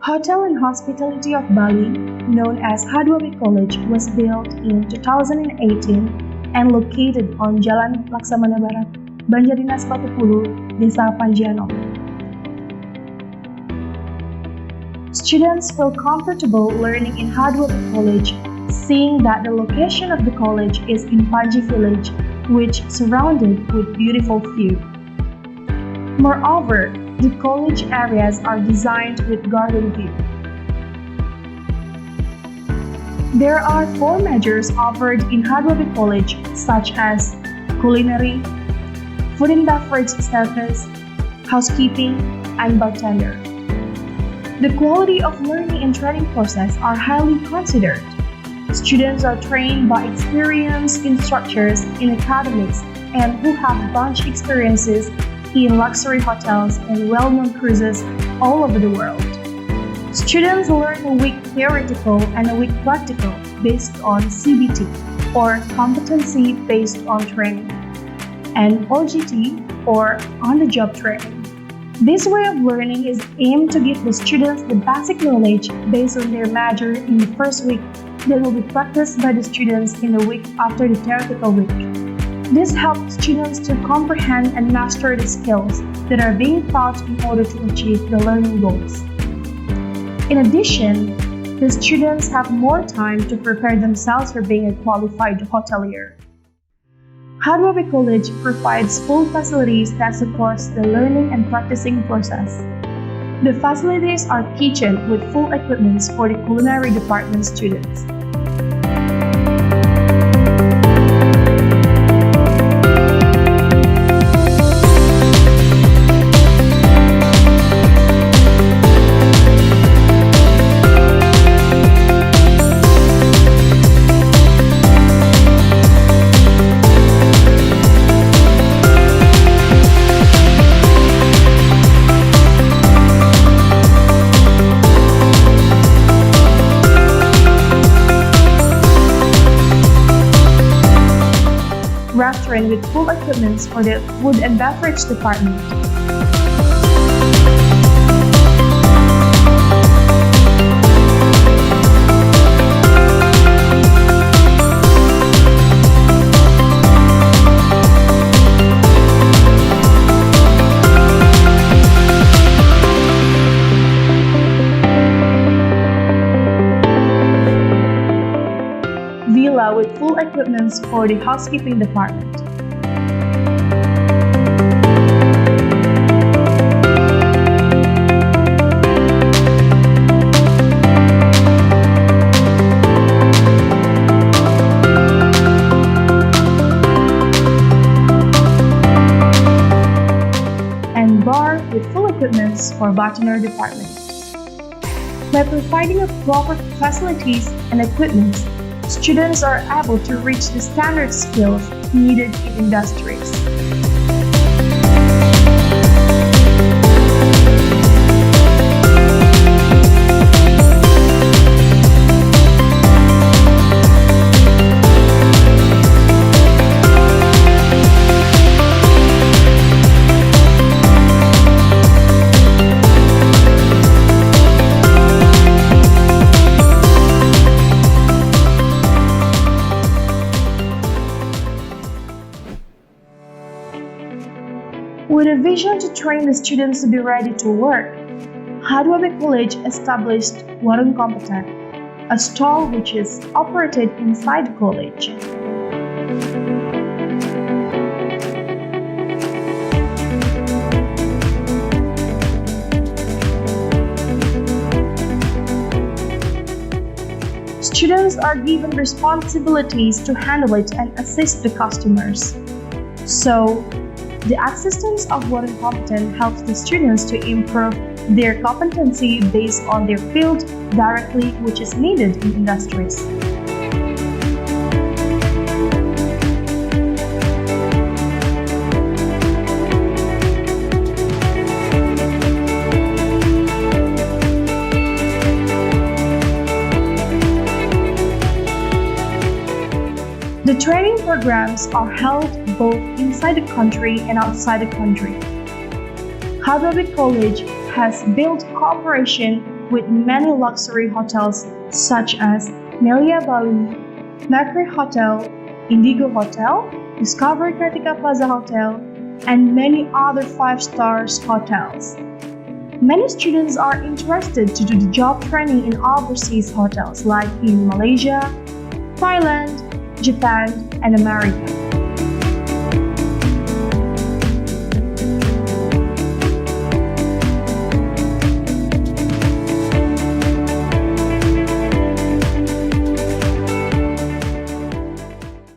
Hotel and Hospitality of Bali, known as Hubungi College, was built in 2018 and located on Jalan Laksamana Barat, Banjardinas Patupulu, Desa Panjianom. Students feel comfortable learning in Hubungi College, seeing that the location of the college is in Panji village, which surrounded with beautiful view. Moreover, the college areas are designed with garden view. There are 4 majors offered in Hubungi College, such as culinary, food and beverage service, housekeeping, and bartender. The quality of learning and training process are highly considered. Students are trained by experienced instructors in academics and who have bunch experiences in luxury hotels and well-known cruises all over the world. Students learn a week theoretical and a week practical based on CBT, or competency based on training, and OJT, or on-the-job training. This way of learning is aimed to give the students the basic knowledge based on their major in the first week that will be practiced by the students in the week after the theoretical week. This helps students to comprehend and master the skills that are being taught in order to achieve the learning goals. In addition, the students have more time to prepare themselves for being a qualified hotelier. Hubungi College provides full facilities that support the learning and practicing process. The facilities are kitchen with full equipment for the culinary department students. Restaurant with full equipment for the food and beverage department. Villa with full equipment for the housekeeping department. And bar with full equipment for bartender department. By providing a proper facilities and equipment, students are able to reach the standard skills needed in industries. With a vision to train the students to be ready to work, Hubungi College established Warung Kompeten, a stall which is operated inside the college. Students are given responsibilities to handle it and assist the customers. So, the assistance of Warung Kompeten helps the students to improve their competency based on their field directly, which is needed in industries. The training programs are held both inside the country and outside the country. Hubungi College has built cooperation with many luxury hotels such as Melia Bali, Mercury Hotel, Indigo Hotel, Discovery Kartika Plaza Hotel, and many other 5-star hotels. Many students are interested to do the job training in overseas hotels like in Malaysia, Thailand, Japan, and America.